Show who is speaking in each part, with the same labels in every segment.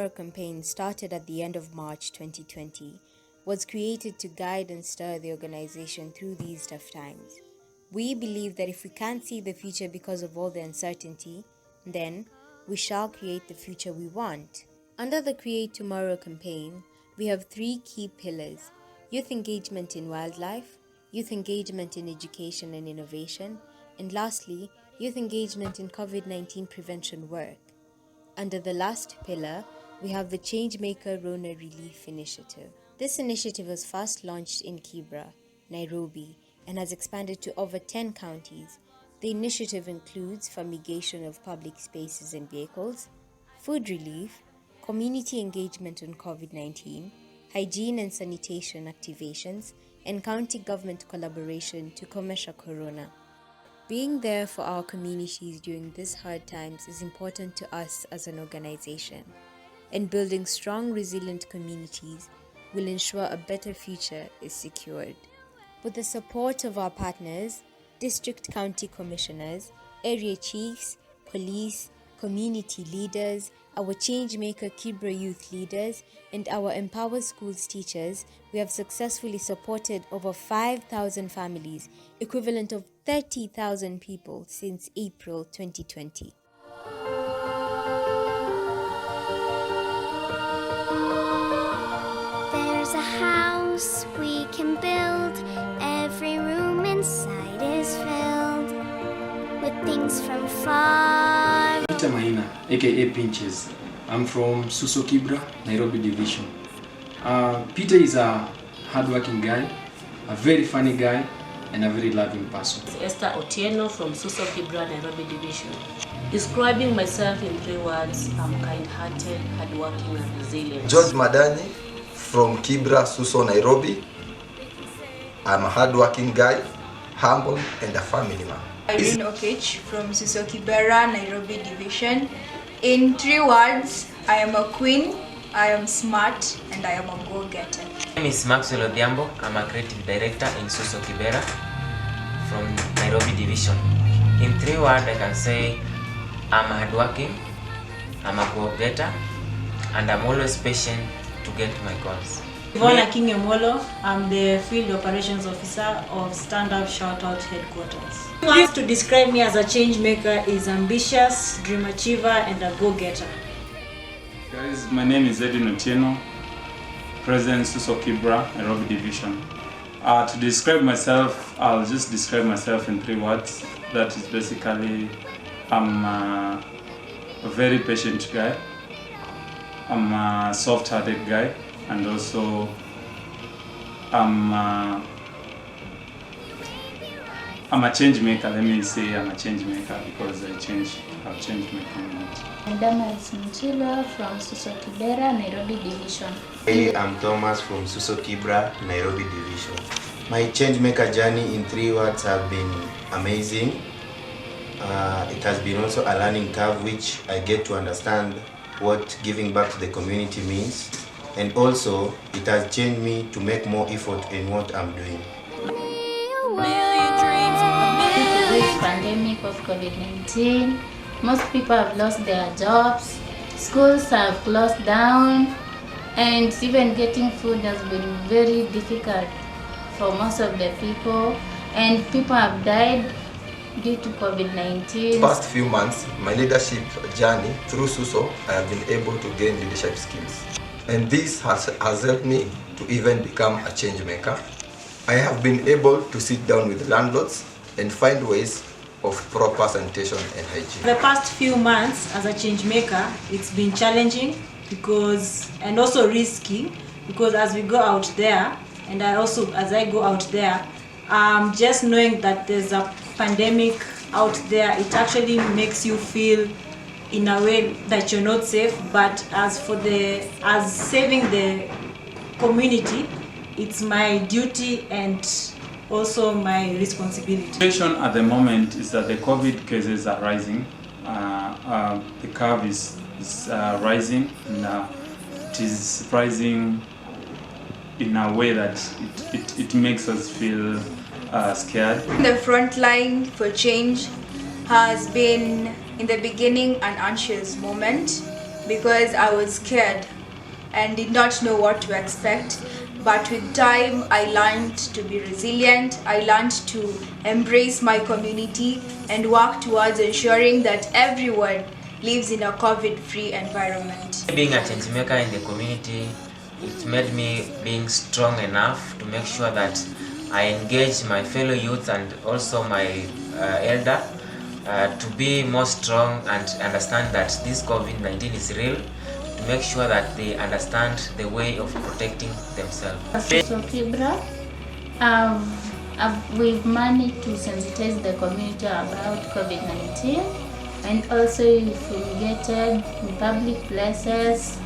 Speaker 1: Tomorrow campaign, started at the end of March 2020, was created to guide and stir the organization through these tough times. We believe that if we can't see the future because of all the uncertainty, then we shall create the future we want. Under the Create Tomorrow campaign, we have 3 key pillars: youth engagement in wildlife, youth engagement in education and innovation, and lastly, youth engagement in COVID-19 prevention work. Under the last pillar, we have the Changemaker Rona Relief Initiative. This initiative was first launched in Kibra, Nairobi, and has expanded to over 10 counties. The initiative includes fumigation of public spaces and vehicles, food relief, community engagement on COVID-19, hygiene and sanitation activations, and county government collaboration to combat corona. Being there for our communities during these hard times is important to us as an organization, and building strong, resilient communities will ensure a better future is secured. With the support of our partners, district county commissioners, area chiefs, police, community leaders, our Changemaker Kibra youth leaders, and our Empower Schools teachers, we have successfully supported over 5,000 families, equivalent of 30,000 people since April 2020.
Speaker 2: There's a house we can build, every room inside is filled with things from far.
Speaker 3: Peter Maina, aka Pinches. I'm from Suso Kibra, Nairobi Division. Peter is a hardworking guy, a very funny guy, and a very loving person.
Speaker 4: Esther Otieno from Suso Kibra, Nairobi Division. Describing myself in 3 words, I'm kind-hearted, hardworking, and resilient.
Speaker 5: George Madani from Kibra, Suso, Nairobi. I'm a hardworking guy, humble, and a family man.
Speaker 6: Irene Okech from Suso Kibera, Nairobi Division. In 3 words, I am a queen, I am smart, and I am a go-getter.
Speaker 7: My name is Maxwell Odhiambo. I'm a creative director in Suso Kibera from Nairobi Division. In 3 words, I can say I'm hardworking, I'm a go-getter, and I'm always patient to get my goals.
Speaker 8: Ivona King Yomolo, I'm the Field Operations Officer of Stand Up Shout Out Headquarters. Words to describe me as a change maker is ambitious, dream achiever, and a go-getter.
Speaker 9: Guys, my name is Edwin Otieno, President Suso Kibra, Nairobi Division. To describe myself, I'll just describe myself in 3 words. That is basically, I'm a very patient guy, I'm a soft-hearted guy, and also I'm a change maker. Let me say I'm a change maker because I've changed my community.
Speaker 10: I'm Damas Mchilo from Suso Kibera, Nairobi Division.
Speaker 11: Hey, I'm Thomas from Suso Kibra, Nairobi Division. My change maker journey in 3 words have been amazing. It has been also a learning curve which I get to understand what giving back to the community means. And also, it has changed me to make more effort in what I'm doing.
Speaker 10: Due to this pandemic of COVID-19, most people have lost their jobs, schools have closed down, and even getting food has been very difficult for most of the people, and people have died due to COVID-19.
Speaker 5: Past few months, my leadership journey through Suso, I have been able to gain leadership skills. And this has helped me to even become a change maker. I have been able to sit down with landlords and find ways of proper sanitation and hygiene.
Speaker 8: The past few months as a change maker, it's been challenging and also risky, because as we go out there, and as I go out there, just knowing that there's a pandemic out there, it actually makes you feel in a way that you're not safe. But as saving the community, it's my duty and also my responsibility.
Speaker 9: The situation at the moment is that the COVID cases are rising. The curve is rising, and it is rising in a way that it makes us feel scared.
Speaker 6: The front line for change has been, in the beginning, an anxious moment, because I was scared and did not know what to expect. But with time, I learned to be resilient. I learned to embrace my community and work towards ensuring that everyone lives in a COVID-free environment.
Speaker 7: Being a change maker in the community, it made me being strong enough to make sure that I engage my fellow youth and also my elder to be more strong and understand that this COVID-19 is real, to make sure that they understand the way of protecting themselves.
Speaker 10: Kibra, we've managed to sensitize the community about COVID-19, and also we fumigated in public places,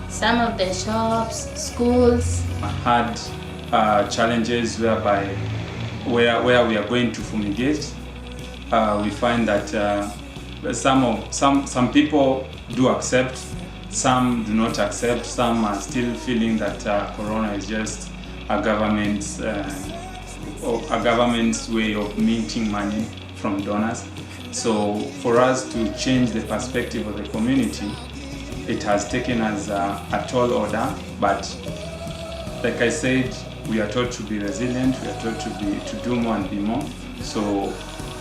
Speaker 10: some of the shops, schools.
Speaker 9: I had challenges whereby where we are going to fumigate, we find that some people do accept, some do not accept, some are still feeling that Corona is just a government's way of minting money from donors. So for us to change the perspective of the community, it has taken us a tall order, but like I said, we are taught to be resilient, we are taught to do more and be more. So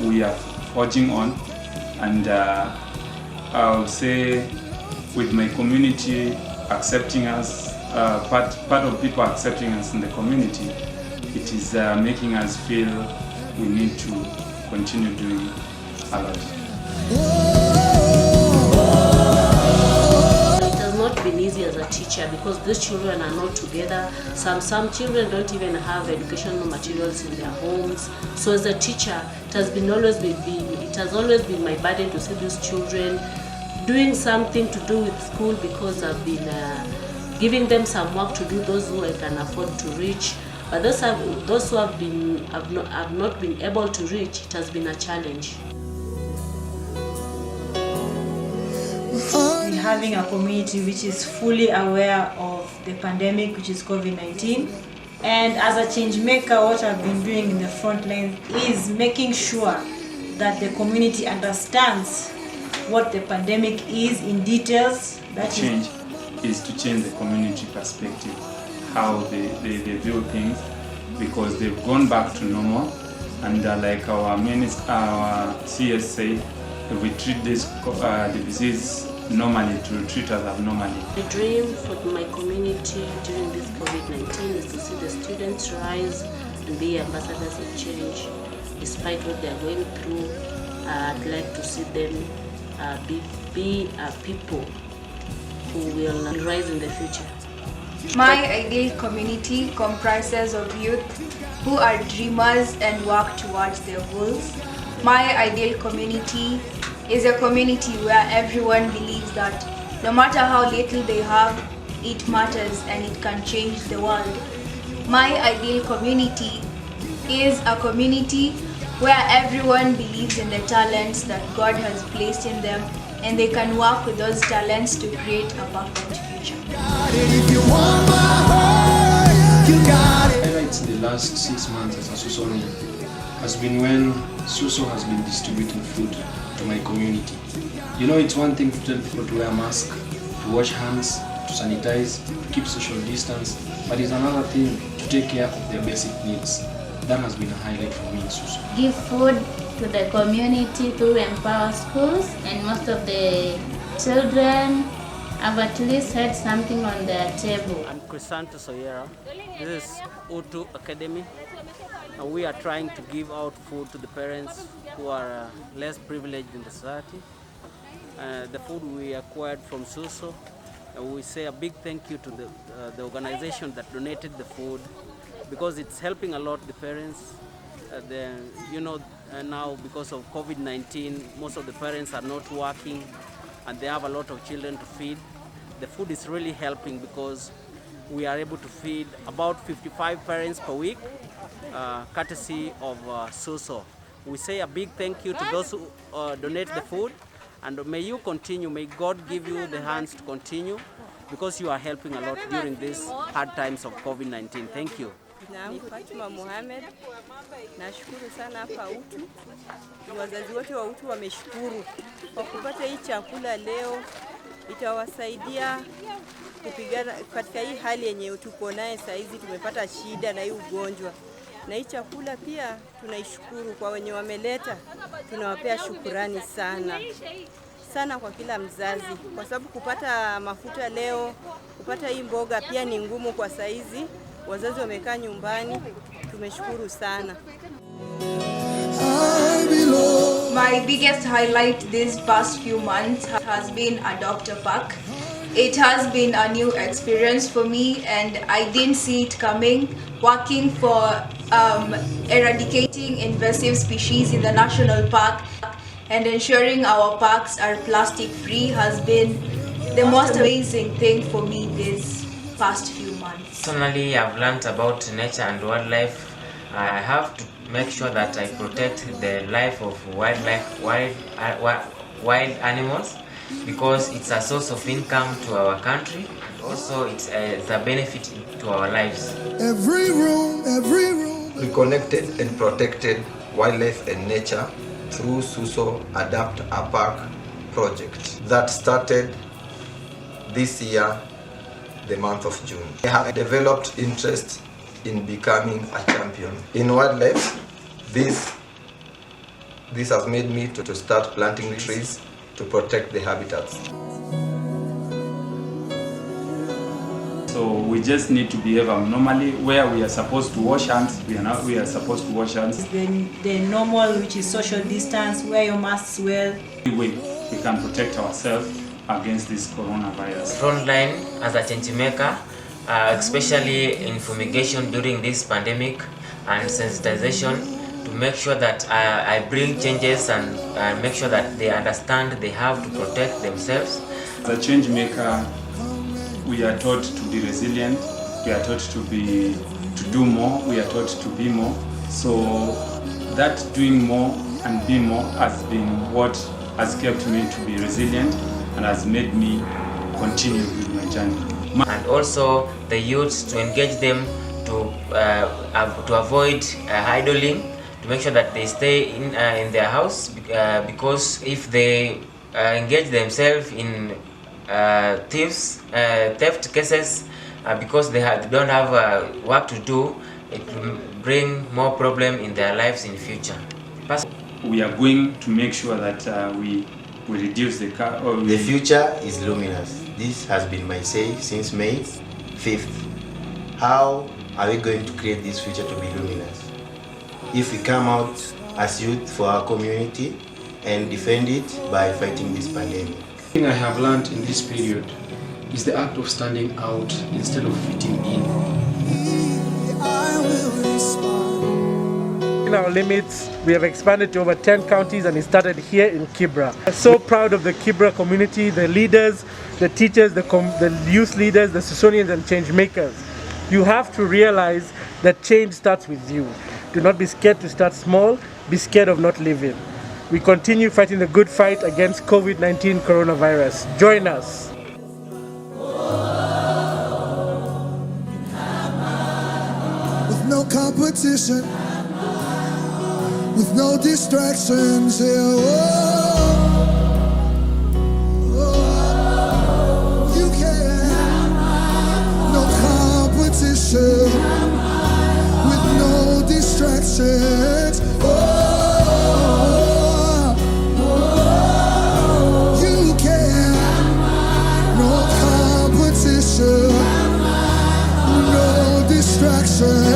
Speaker 9: we are forging on, and I would say with my community accepting us, part of people accepting us in the community, it is making us feel we need to continue doing a lot.
Speaker 4: It has not been easy as a teacher because these children are not together. Some children don't even have educational materials in their homes. So as a teacher, it has always been my burden to see these children doing something to do with school, because I've been giving them some work to do, those who I can afford to reach. But those who have not been able to reach, it has been a challenge.
Speaker 8: Having a community which is fully aware of the pandemic, which is COVID-19. And as a change maker, what I've been doing in the front line is making sure that the community understands what the pandemic is in details.
Speaker 9: The change is to change the community perspective, how they view things, because they've gone back to normal. And like our CS said, if we treat the disease normally, to treat us abnormally.
Speaker 4: The dream for my community during this COVID-19 is to see the students rise and be ambassadors of change. Despite what they are going through, I'd like to see them be people who will rise in the future.
Speaker 6: My ideal community comprises of youth who are dreamers and work towards their goals. My ideal community is a community where everyone believes that no matter how little they have, it matters and it can change the world. My ideal community is a community where everyone believes in the talents that God has placed in them, and they can work with those talents to create a perfect future.
Speaker 3: Highlights in the last 6 months as a SUSO has been when SUSO has been distributing food to my community. You know, it's one thing to tell people to wear masks, to wash hands, to sanitize, to keep social distance, but it's another thing to take care of their basic needs. That has been a highlight for me in SUSO.
Speaker 10: Give food to the community through Empower Schools, and most of the children have at least had something on their table.
Speaker 12: I'm Crisanto Soyera. This is O2 Academy, and we are trying to give out food to the parents who are less privileged in the society. The food we acquired from SUSO, we say a big thank you to the organization that donated the food, because it's helping a lot the parents. Now because of COVID-19, most of the parents are not working and they have a lot of children to feed. The food is really helping because we are able to feed about 55 parents per week, courtesy of SUSO. We say a big thank you to those who donate the food, and may you continue, may God give you the hands to continue, because you are helping a lot during these hard times of COVID-19. Thank you.
Speaker 13: Ni Fatuma Mohamed. Nashukuru sana hapa UTU. Wazazi wote wa UTU wameshukuru kwa kupata hii chakula leo. itawasaidia kupigana katika hii hali yenye tuko naye saa hizi. Tumepata shida na hii ugonjwa, na hii chakula pia tunaishukuru kwa wenye wameleta, tunawapea shukurani sana sana kwa kila mzazi, kwa sababu kupata mafuta leo, kupata hii mboga pia ni ngumu kwa saizi. Wazazi wamekaa nyumbani, tumeshukuru sana.
Speaker 6: My biggest highlight these past few months has been a doctor pack. It has been a new experience for me and I didn't see it coming. Working for eradicating invasive species in the national park and ensuring our parks are plastic free has been the most amazing thing for me these past few months.
Speaker 7: Personally, I've learned about nature and wildlife. I have to make sure that I protect the life of wild animals, because it's a source of income to our country, and also it's a benefit to our lives.
Speaker 14: Every room.
Speaker 5: Reconnected and protected wildlife and nature through Suso Adapt a Park project that started this year, the month of June. I have developed interest in becoming a champion in wildlife. This has made me to start planting trees to protect the habitats.
Speaker 9: So we just need to behave abnormally. Where we are supposed to wash hands, we are supposed to wash hands.
Speaker 8: The normal, which is social distance, wear your masks well.
Speaker 9: We can protect ourselves against this coronavirus.
Speaker 7: Frontline as a change maker, especially in fumigation during this pandemic and sensitization, to make sure that I bring changes and make sure that they understand they have to protect themselves.
Speaker 9: As a change maker, we are taught to be resilient, we are taught to do more, we are taught to be more. So that doing more and be more has been what has kept me to be resilient and has made me continue with my journey.
Speaker 7: And also the youths, to engage them to avoid idling, to make sure that they stay in their house, because if they engage themselves in theft cases, because they don't have work to do, it will bring more problem in their lives in future.
Speaker 9: We are going to make sure that we reduce the car.
Speaker 11: The future is luminous. This has been my say since May 5th. How are we going to create this future to be luminous? If we come out as youth for our community and defend it by fighting this pandemic.
Speaker 3: The thing I have learned in this period is the act of standing out instead of fitting in.
Speaker 14: In our limits, we have expanded to over 10 counties and it started here in Kibra. I'm so proud of the Kibra community, the leaders, the teachers, the youth leaders, the Susonians and change makers. You have to realize that change starts with you. Do not be scared to start small, be scared of not living. We continue fighting the good fight against COVID-19 coronavirus. Join us.
Speaker 15: With no competition, with no distractions here. You can. No competition, with no distractions. You can. No competition, no distractions.